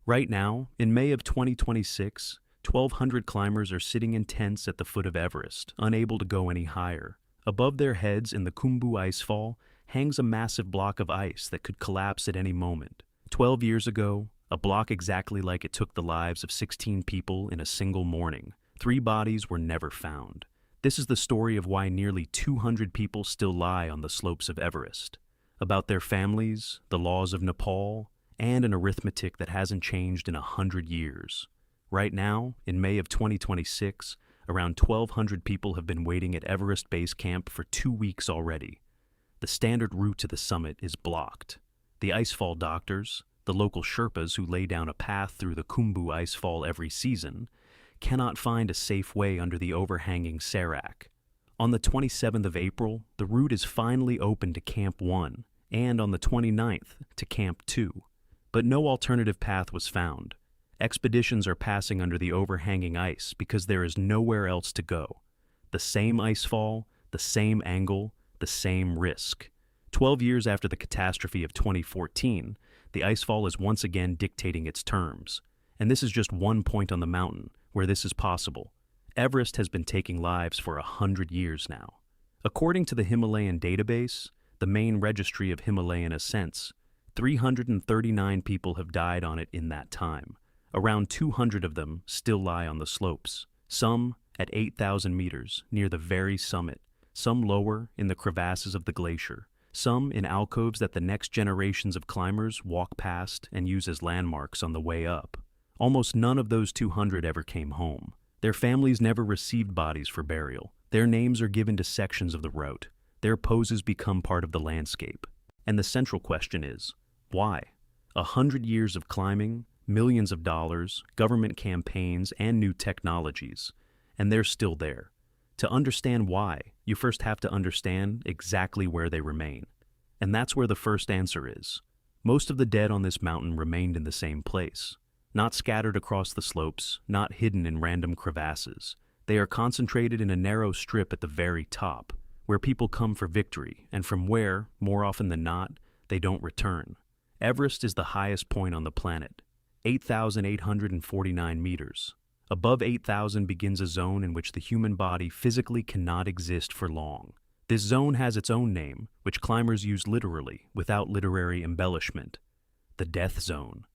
Right now, in May of 2026, 1,200 climbers are sitting in tents at the foot of Everest, unable to go any higher. Above their heads in the Khumbu icefall hangs a massive block of ice that could collapse at any moment. 12 years ago, a block exactly like it took the lives of 16 people in a single morning. 3 bodies were never found. This is the story of why nearly 200 people still lie on the slopes of Everest. About their families, the laws of Nepal, and an arithmetic that hasn't changed in 100 years. Right now, in May of 2026, around 1,200 people have been waiting at Everest Base Camp for 2 weeks already. The standard route to the summit is blocked. The icefall doctors, the local Sherpas who lay down a path through the Khumbu icefall every season, cannot find a safe way under the overhanging serac. On the 27th of April, the route is finally open to Camp 1, and on the 29th to Camp 2. But no alternative path was found. Expeditions are passing under the overhanging ice because there is nowhere else to go. The same icefall, the same angle, the same risk. 12 years after the catastrophe of 2014, the icefall is once again dictating its terms. And this is just one point on the mountain where this is possible. Everest has been taking lives for 100 years now. According to the Himalayan database, the main registry of Himalayan ascents, 339 people have died on it in that time. Around 200 of them still lie on the slopes, some at 8,000 meters near the very summit, some lower in the crevasses of the glacier, some in alcoves that the next generations of climbers walk past and use as landmarks on the way up. Almost none of those 200 ever came home. Their families never received bodies for burial. Their names are given to sections of the route. Their poses become part of the landscape. And the central question is, why? 100 years of climbing, millions of dollars, government campaigns, and new technologies, and they're still there. To understand why, you first have to understand exactly where they remain. And that's where the first answer is. Most of the dead on this mountain remained in the same place. Not scattered across the slopes, not hidden in random crevasses. They are concentrated in a narrow strip at the very top, where people come for victory, and from where, more often than not, they don't return. Everest is the highest point on the planet, 8,849 meters. Above 8,000 begins a zone in which the human body physically cannot exist for long. This zone has its own name, which climbers use literally, without literary embellishment: the death zone.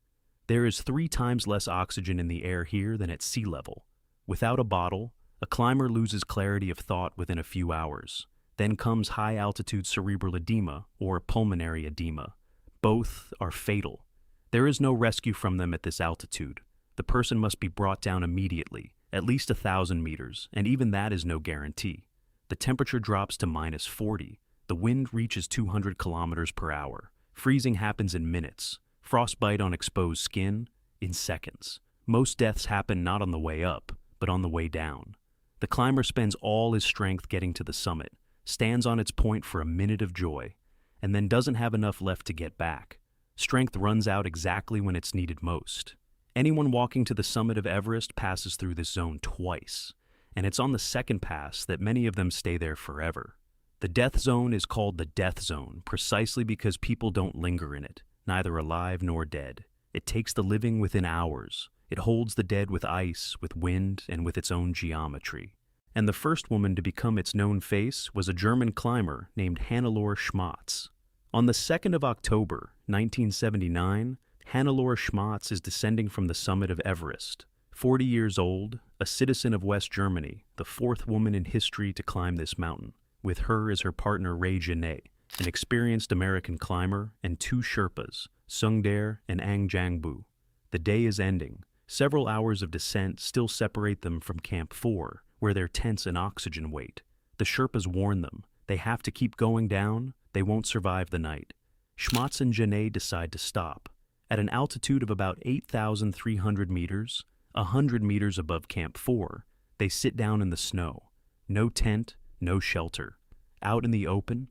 There is 3 times less oxygen in the air here than at sea level. Without a bottle, a climber loses clarity of thought within a few hours. Then comes high-altitude cerebral edema or pulmonary edema. Both are fatal. There is no rescue from them at this altitude. The person must be brought down immediately, at least 1,000 meters, and even that is no guarantee. The temperature drops to -40. The wind reaches 200 kilometers per hour. Freezing happens in minutes. Frostbite on exposed skin, in seconds. Most deaths happen not on the way up, but on the way down. The climber spends all his strength getting to the summit, stands on its point for a minute of joy, and then doesn't have enough left to get back. Strength runs out exactly when it's needed most. Anyone walking to the summit of Everest passes through this zone twice, and it's on the second pass that many of them stay there forever. The death zone is called the death zone precisely because people don't linger in it, neither alive nor dead. It takes the living within hours. It holds the dead with ice, with wind, and with its own geometry. And the first woman to become its known face was a German climber named Hannelore Schmatz. On the 2nd of October, 1979, Hannelore Schmatz is descending from the summit of Everest. 40 years old, a citizen of West Germany, the 4th woman in history to climb this mountain. With her is her partner Ray Genet, an experienced American climber, and 2 Sherpas, Sungdae and Ang Jangbu. The day is ending. Several hours of descent still separate them from Camp 4, where their tents and oxygen wait. The Sherpas warn them. They have to keep going down. They won't survive the night. Schmatz and Genet decide to stop. At an altitude of about 8,300 meters, 100 meters above Camp 4, they sit down in the snow. No tent, no shelter. Out in the open.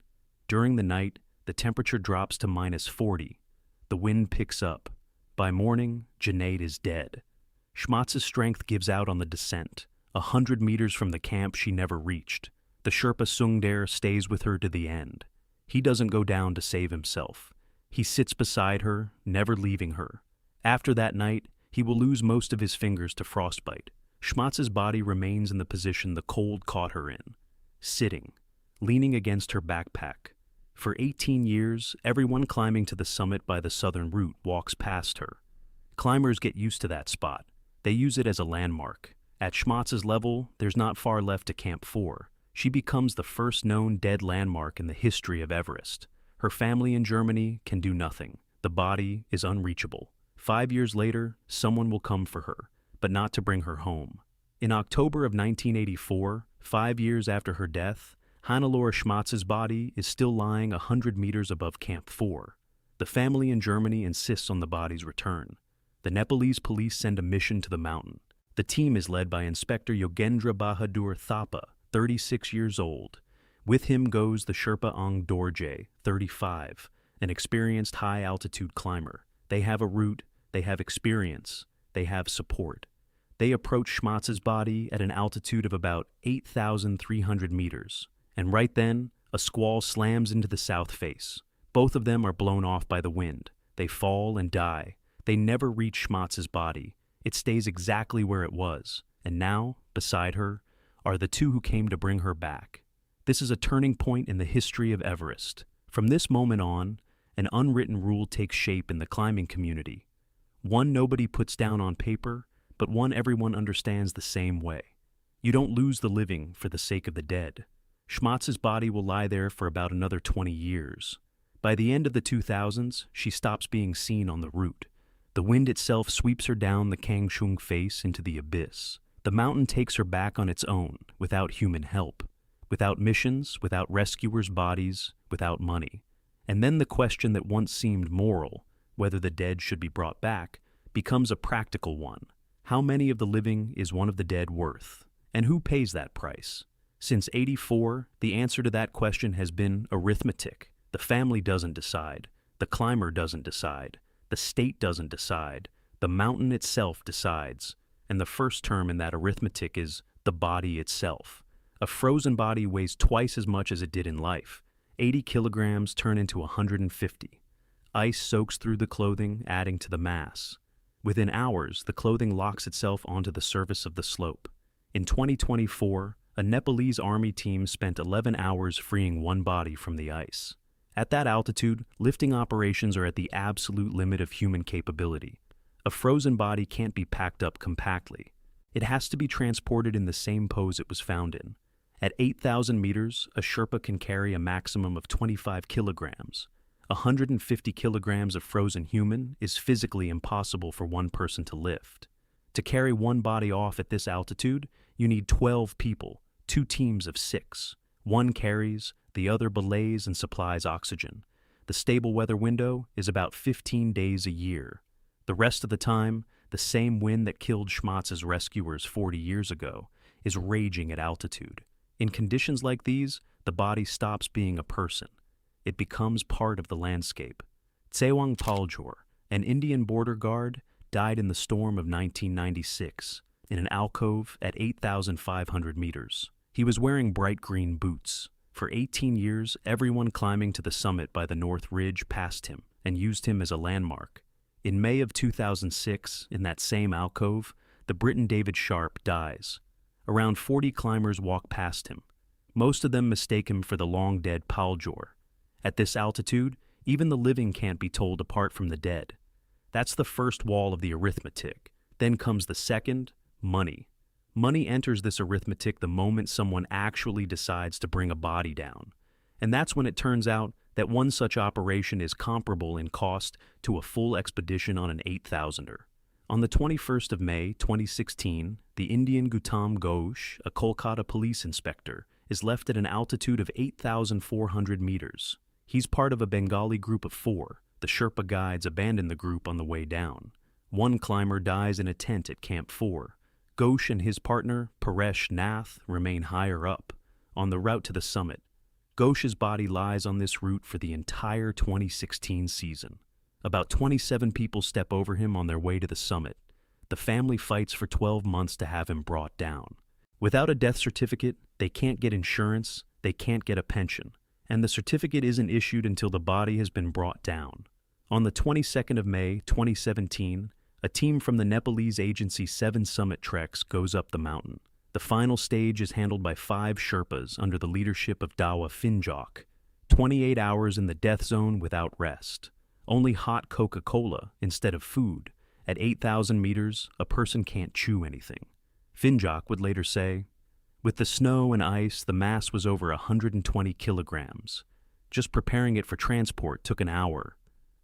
During the night, the temperature drops to -40. The wind picks up. By morning, Genet is dead. Schmatz's strength gives out on the descent. 100 meters from the camp she never reached. The Sherpa Sungdae stays with her to the end. He doesn't go down to save himself. He sits beside her, never leaving her. After that night, he will lose most of his fingers to frostbite. Schmatz's body remains in the position the cold caught her in, sitting, leaning against her backpack. For 18 years, everyone climbing to the summit by the southern route walks past her. Climbers get used to that spot. They use it as a landmark. At Schmatz's level, there's not far left to Camp 4. She becomes the first known dead landmark in the history of Everest. Her family in Germany can do nothing. The body is unreachable. 5 years later, someone will come for her, but not to bring her home. In October of 1984, 5 years after her death, Hannelore Schmatz's body is still lying 100 meters above Camp 4. The family in Germany insists on the body's return. The Nepalese police send a mission to the mountain. The team is led by Inspector Yogendra Bahadur Thapa, 36 years old. With him goes the Sherpa Ong Dorje, 35, an experienced high-altitude climber. They have a route, they have experience, they have support. They approach Schmatz's body at an altitude of about 8,300 meters. And right then, a squall slams into the south face. Both of them are blown off by the wind. They fall and die. They never reach Schmatz's body. It stays exactly where it was. And now, beside her, are the two who came to bring her back. This is a turning point in the history of Everest. From this moment on, an unwritten rule takes shape in the climbing community. One nobody puts down on paper, but one everyone understands the same way. You don't lose the living for the sake of the dead. Schmatz's body will lie there for about another 20 years. By the end of the 2000s, she stops being seen on the route. The wind itself sweeps her down the Kangshung face into the abyss. The mountain takes her back on its own, without human help, without missions, without rescuers' bodies, without money. And then the question that once seemed moral, whether the dead should be brought back, becomes a practical one. How many of the living is one of the dead worth? And who pays that price? Since '84, the answer to that question has been arithmetic. The family doesn't decide. The climber doesn't decide. The state doesn't decide. The mountain itself decides. And the first term in that arithmetic is the body itself. A frozen body weighs twice as much as it did in life. 80 kilograms turn into 150. Ice soaks through the clothing, adding to the mass. Within hours, the clothing locks itself onto the surface of the slope. In 2024, a Nepalese army team spent 11 hours freeing one body from the ice. At that altitude, lifting operations are at the absolute limit of human capability. A frozen body can't be packed up compactly. It has to be transported in the same pose it was found in. At 8,000 meters, a Sherpa can carry a maximum of 25 kilograms. 150 kilograms of frozen human is physically impossible for one person to lift. To carry one body off at this altitude, you need 12 people, 2 teams of 6. One carries, the other belays and supplies oxygen. The stable weather window is about 15 days a year. The rest of the time, the same wind that killed Schmatz's rescuers 40 years ago is raging at altitude. In conditions like these, the body stops being a person. It becomes part of the landscape. Tsewang Paljor, an Indian border guard, died in the storm of 1996 in an alcove at 8,500 meters. He was wearing bright green boots. For 18 years, everyone climbing to the summit by the North Ridge passed him and used him as a landmark. In May of 2006, in that same alcove, the Briton David Sharp dies. Around 40 climbers walk past him. Most of them mistake him for the long-dead Paljor. At this altitude, even the living can't be told apart from the dead. That's the first wall of the arithmetic. Then comes the second, money. Money enters this arithmetic the moment someone actually decides to bring a body down. And that's when it turns out that one such operation is comparable in cost to a full expedition on an 8,000er. On the 21st of May, 2016, the Indian Gautam Ghosh, a Kolkata police inspector, is left at an altitude of 8,400 meters. He's part of a Bengali group of 4. The Sherpa guides abandon the group on the way down. One climber dies in a tent at Camp 4. Ghosh and his partner, Paresh Nath, remain higher up, on the route to the summit. Ghosh's body lies on this route for the entire 2016 season. About 27 people step over him on their way to the summit. The family fights for 12 months to have him brought down. Without a death certificate, they can't get insurance, they can't get a pension, and the certificate isn't issued until the body has been brought down. On the 22nd of May, 2017, a team from the Nepalese agency 7 Summit Treks goes up the mountain. The final stage is handled by 5 Sherpas under the leadership of Dawa Finjok. 28 hours in the death zone without rest. Only hot Coca-Cola instead of food. At 8,000 meters, a person can't chew anything. Finjok would later say, "With the snow and ice, the mass was over 120 kilograms. Just preparing it for transport took an hour.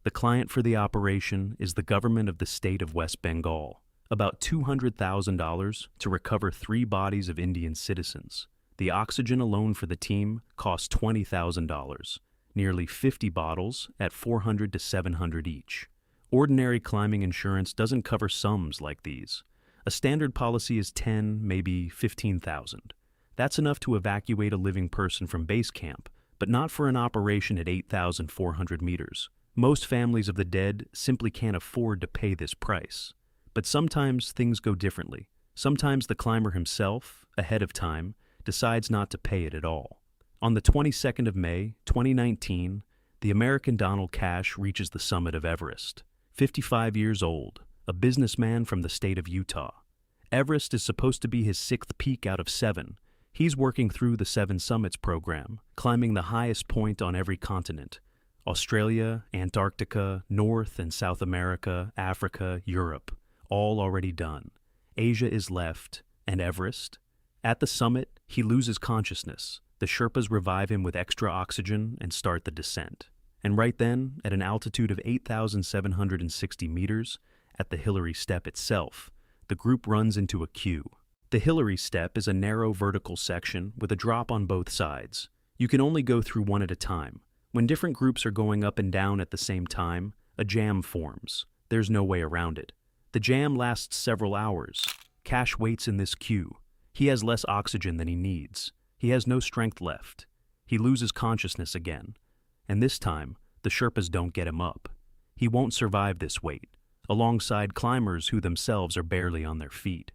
The client for the operation is the government of the state of West Bengal. About $200,000 to recover 3 bodies of Indian citizens. The oxygen alone for the team cost $20,000, nearly 50 bottles at $400 to $700 each. Ordinary climbing insurance doesn't cover sums like these. A standard policy is 10, maybe 15,000. That's enough to evacuate a living person from base camp, but not for an operation at 8,400 meters. Most families of the dead simply can't afford to pay this price. But sometimes things go differently. Sometimes the climber himself, ahead of time, decides not to pay it at all. On the 22nd of May, 2019, the American Donald Cash reaches the summit of Everest. 55 years old, a businessman from the state of Utah. Everest is supposed to be his 6th peak out of 7. He's working through the 7 Summits program, climbing the highest point on every continent. Australia, Antarctica, North and South America, Africa, Europe, all already done. Asia is left, and Everest? At the summit, he loses consciousness. The Sherpas revive him with extra oxygen and start the descent. And right then, at an altitude of 8,760 meters, at the Hannelore Step itself, the group runs into a queue. The Hannelore Step is a narrow vertical section with a drop on both sides. You can only go through one at a time. When different groups are going up and down at the same time, a jam forms. There's no way around it. The jam lasts several hours. Cash waits in this queue. He has less oxygen than he needs. He has no strength left. He loses consciousness again. And this time, the Sherpas don't get him up. He won't survive this wait, alongside climbers who themselves are barely on their feet.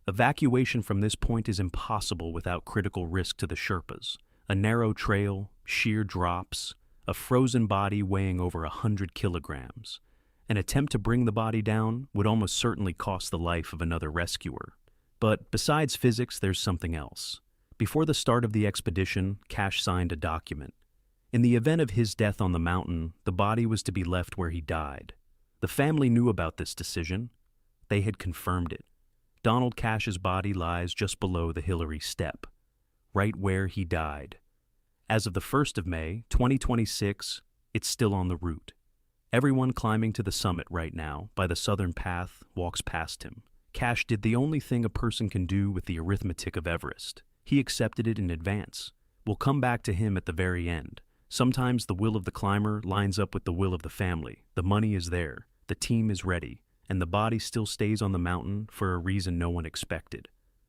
Evacuation from this point is impossible without critical risk to the Sherpas. A narrow trail, sheer drops, a frozen body weighing over 100 kilograms. An attempt to bring the body down would almost certainly cost the life of another rescuer. But besides physics, there's something else. Before the start of the expedition, Cash signed a document. In the event of his death on the mountain, the body was to be left where he died. The family knew about this decision. They had confirmed it. Donald Cash's body lies just below the Hannelore Step, right where he died. As of the 1st of May, 2026, it's still on the route. Everyone climbing to the summit right now, by the southern path, walks past him. Cash did the only thing a person can do with the arithmetic of Everest. He accepted it in advance. We'll come back to him at the very end. Sometimes the will of the climber lines up with the will of the family. The money is there, the team is ready, and the body still stays on the mountain for a reason no one expected.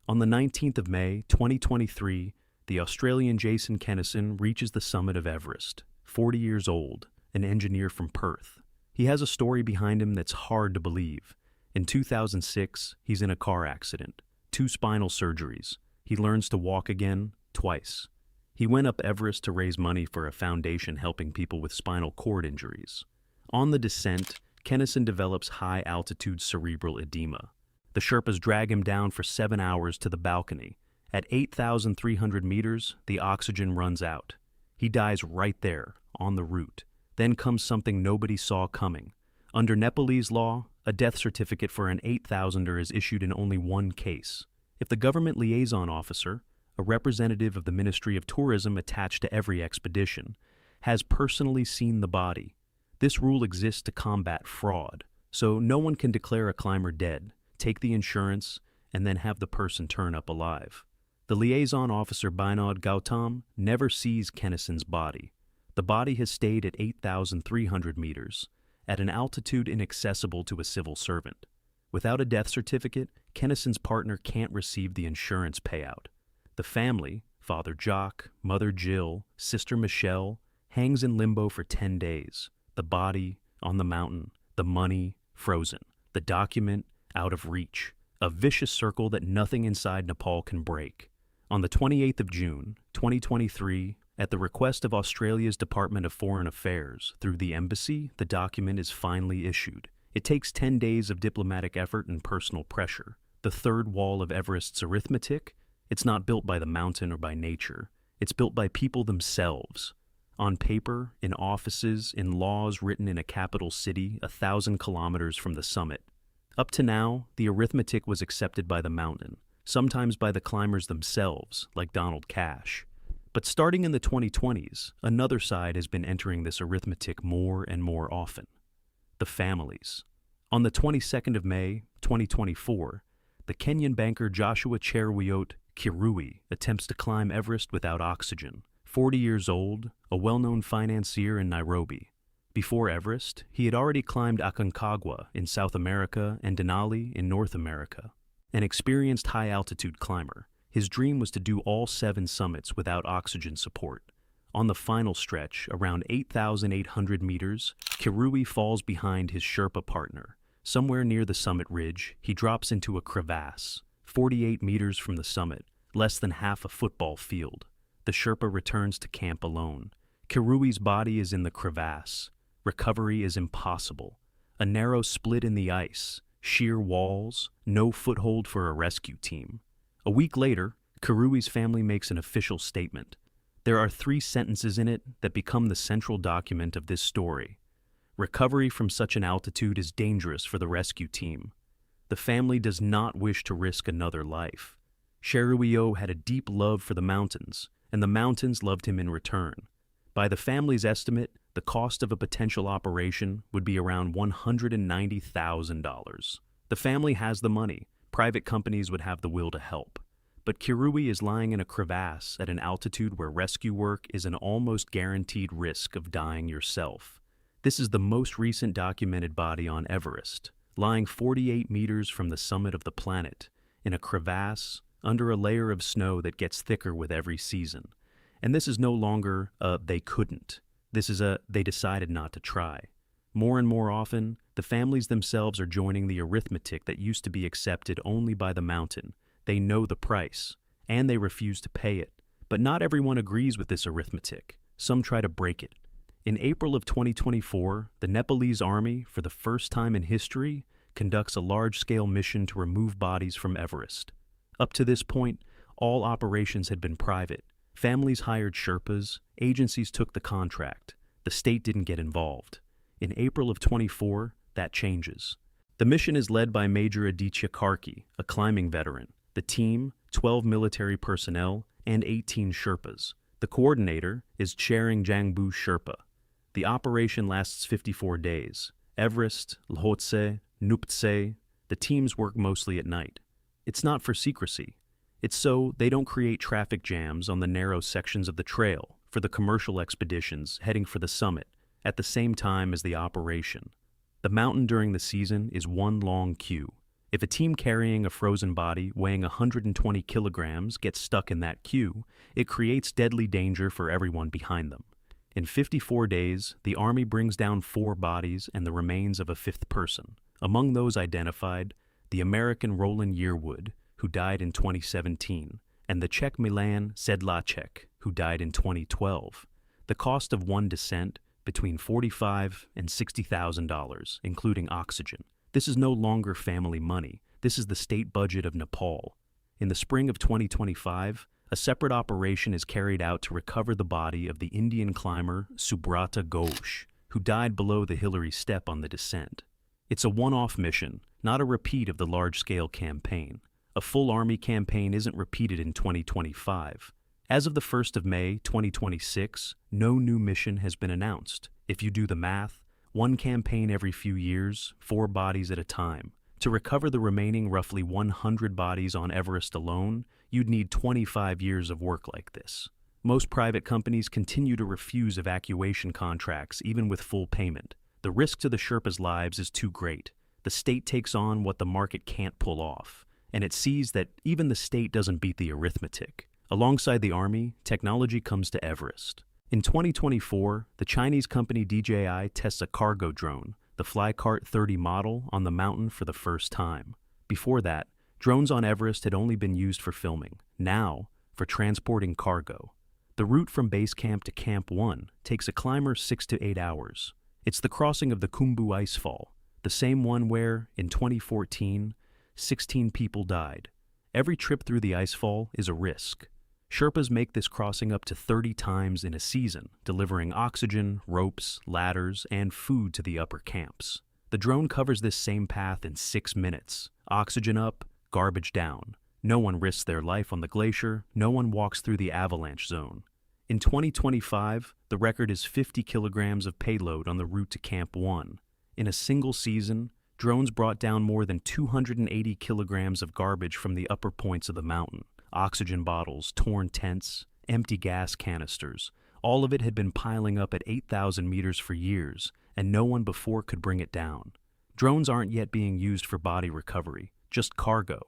On the 19th of May, 2023, the Australian Jason Kennison reaches the summit of Everest. 40 years old, an engineer from Perth. He has a story behind him that's hard to believe. In 2006, he's in a car accident. 2 spinal surgeries. He learns to walk again, twice. He went up Everest to raise money for a foundation helping people with spinal cord injuries. On the descent, Kennison develops high-altitude cerebral edema. The Sherpas drag him down for 7 hours to the balcony. At 8,300 meters, the oxygen runs out. He dies right there, on the route. Then comes something nobody saw coming. Under Nepalese law, a death certificate for an 8,000er is issued in only one case. If the government liaison officer, a representative of the Ministry of Tourism attached to every expedition, has personally seen the body, this rule exists to combat fraud, so no one can declare a climber dead, take the insurance, and then have the person turn up alive. The liaison officer Binod Gautam never sees Kennison's body. The body has stayed at 8,300 meters, at an altitude inaccessible to a civil servant. Without a death certificate, Kennison's partner can't receive the insurance payout. The family, Father Jacques, Mother Jill, Sister Michelle, hangs in limbo for 10 days. The body, on the mountain, the money, frozen. The document, out of reach. A vicious circle that nothing inside Nepal can break. On the 28th of June, 2023, At the request of Australia's Department of Foreign Affairs, through the embassy, the document is finally issued. It takes 10 days of diplomatic effort and personal pressure. The third wall of Everest's arithmetic? It's not built by the mountain or by nature. It's built by people themselves. On paper, in offices, in laws written in a capital city 1,000 kilometers from the summit. Up to now, the arithmetic was accepted by the mountain, sometimes by the climbers themselves, like Donald Cash. But starting in the 2020s, another side has been entering this arithmetic more and more often. The families. On the 22nd of May, 2024, the Kenyan banker Joshua Cheruiyot Kirui attempts to climb Everest without oxygen. 40 years old, a well-known financier in Nairobi. Before Everest, he had already climbed Aconcagua in South America and Denali in North America. An experienced high-altitude climber, his dream was to do all 7 summits without oxygen support. On the final stretch, around 8,800 meters, Kirui falls behind his Sherpa partner. Somewhere near the summit ridge, he drops into a crevasse, 48 meters from the summit, less than half a football field. The Sherpa returns to camp alone. Kirui's body is in the crevasse. Recovery is impossible. A narrow split in the ice, sheer walls, no foothold for a rescue team. A week later, Kirui's family makes an official statement. There are 3 sentences in it that become the central document of this story. Recovery from such an altitude is dangerous for the rescue team. The family does not wish to risk another life. Cheruiyot had a deep love for the mountains, and the mountains loved him in return. By the family's estimate, the cost of a potential operation would be around $190,000. The family has the money. Private companies would have the will to help. But Kirui is lying in a crevasse at an altitude where rescue work is an almost guaranteed risk of dying yourself. This is the most recent documented body on Everest, lying 48 meters from the summit of the planet, in a crevasse, under a layer of snow that gets thicker with every season. And this is no longer a they couldn't. This is a they decided not to try. More and more often, the families themselves are joining the arithmetic that used to be accepted only by the mountain. They know the price, and they refuse to pay it. But not everyone agrees with this arithmetic. Some try to break it. In April of 2024, the Nepalese army, for the first time in history, conducts a large-scale mission to remove bodies from Everest. Up to this point, all operations had been private. Families hired Sherpas, agencies took the contract. The state didn't get involved. In April of 24, that changes. The mission is led by Major Aditya Karki, a climbing veteran. The team, 12 military personnel, and 18 Sherpas. The coordinator is Tshering Jangbu Sherpa. The operation lasts 54 days. Everest, Lhotse, Nuptse, the teams work mostly at night. It's not for secrecy. It's so they don't create traffic jams on the narrow sections of the trail for the commercial expeditions heading for the summit at the same time as the operation. The mountain during the season is one long queue. If a team carrying a frozen body weighing 120 kilograms gets stuck in that queue, it creates deadly danger for everyone behind them. In 54 days, the Army brings down 4 bodies and the remains of a 5th person. Among those identified, the American Roland Yearwood, who died in 2017, and the Czech Milan Sedlacek, who died in 2012. The cost of one descent, between $45,000 and $60,000, including oxygen. This is no longer family money. This is the state budget of Nepal. In the spring of 2025, a separate operation is carried out to recover the body of the Indian climber Subrata Ghosh, who died below the Hillary Step on the descent. It's a one-off mission, not a repeat of the large-scale campaign. A full Army campaign isn't repeated in 2025. As of the 1st of May, 2026, no new mission has been announced. If you do the math, one campaign every few years, 4 bodies at a time. To recover the remaining roughly 100 bodies on Everest alone, you'd need 25 years of work like this. Most private companies continue to refuse evacuation contracts even with full payment. The risk to the Sherpas' lives is too great. The state takes on what the market can't pull off, and it sees that even the state doesn't beat the arithmetic. Alongside the Army, technology comes to Everest. In 2024, the Chinese company DJI tests a cargo drone, the Flycart 30 model, on the mountain for the first time. Before that, drones on Everest had only been used for filming. Now, for transporting cargo. The route from base camp to Camp 1 takes a climber 6 to 8 hours. It's the crossing of the Khumbu Icefall, the same one where, in 2014, 16 people died. Every trip through the icefall is a risk. Sherpas make this crossing up to 30 times in a season, delivering oxygen, ropes, ladders, and food to the upper camps. The drone covers this same path in 6 minutes. Oxygen up, garbage down. No one risks their life on the glacier, no one walks through the avalanche zone. In 2025, the record is 50 kilograms of payload on the route to Camp 1. In a single season, drones brought down more than 280 kilograms of garbage from the upper points of the mountain. Oxygen bottles, torn tents, empty gas canisters. All of it had been piling up at 8,000 meters for years, and no one before could bring it down. Drones aren't yet being used for body recovery, just cargo.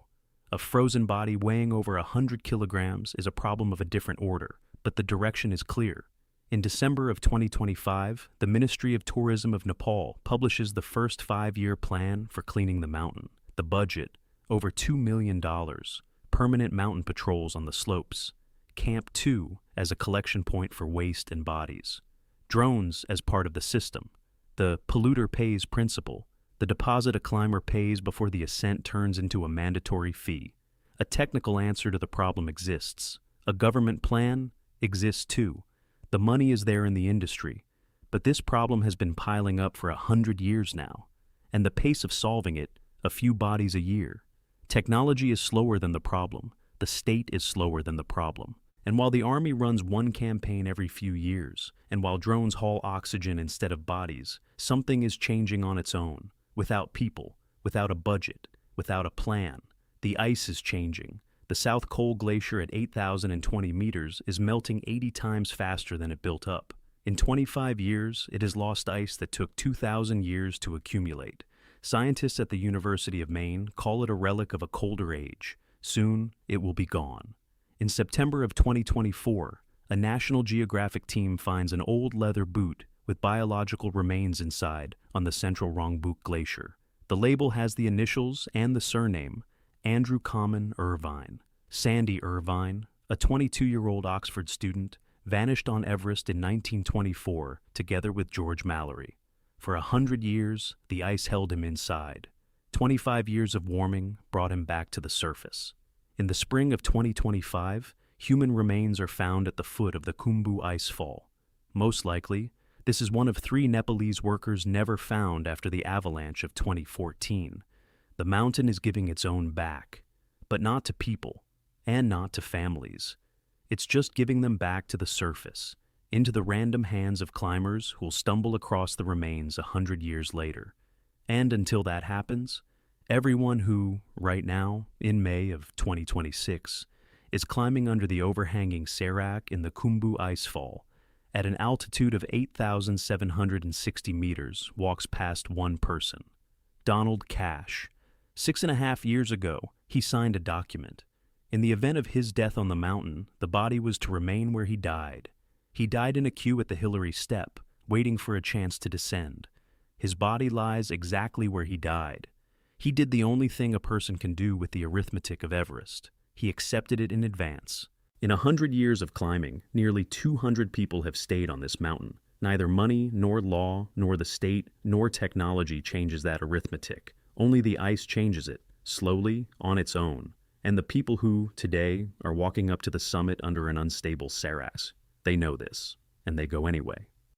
A frozen body weighing over 100 kilograms is a problem of a different order, but the direction is clear. In December of 2025, the Ministry of Tourism of Nepal publishes the first 5-year plan for cleaning the mountain. The budget, over $2 million. Permanent mountain patrols on the slopes. Camp 2 as a collection point for waste and bodies. Drones as part of the system. The polluter pays principle. The deposit a climber pays before the ascent turns into a mandatory fee. A technical answer to the problem exists. A government plan exists too. The money is there in the industry. But this problem has been piling up for 100 years now. And the pace of solving it, a few bodies a year. Technology is slower than the problem. The state is slower than the problem. And while the army runs one campaign every few years, and while drones haul oxygen instead of bodies, something is changing on its own. Without people, without a budget, without a plan. The ice is changing. The South Col Glacier at 8,020 meters is melting 80 times faster than it built up. In 25 years, it has lost ice that took 2,000 years to accumulate. Scientists at the University of Maine call it a relic of a colder age. Soon, it will be gone. In September of 2024, a National Geographic team finds an old leather boot with biological remains inside on the central Rongbuk Glacier. The label has the initials and the surname, Andrew Common Irvine. Sandy Irvine, a 22-year-old Oxford student, vanished on Everest in 1924 together with George Mallory. For 100 years, the ice held him inside. 25 years of warming brought him back to the surface. In the spring of 2025, human remains are found at the foot of the Khumbu Icefall. Most likely, this is one of 3 Nepalese workers never found after the avalanche of 2014. The mountain is giving its own back, but not to people, and not to families. It's just giving them back to the surface, into the random hands of climbers who'll stumble across the remains 100 years later. And until that happens, everyone who, right now, in May of 2026, is climbing under the overhanging serac in the Khumbu Icefall, at an altitude of 8,760 meters, walks past one person. Donald Cash. 6.5 years ago, he signed a document. In the event of his death on the mountain, the body was to remain where he died. He died in a queue at the Hillary Step, waiting for a chance to descend. His body lies exactly where he died. He did the only thing a person can do with the arithmetic of Everest. He accepted it in advance. In 100 years of climbing, nearly 200 people have stayed on this mountain. Neither money, nor law, nor the state, nor technology changes that arithmetic. Only the ice changes it, slowly, on its own. And the people who, today, are walking up to the summit under an unstable serac, they know this, and they go anyway.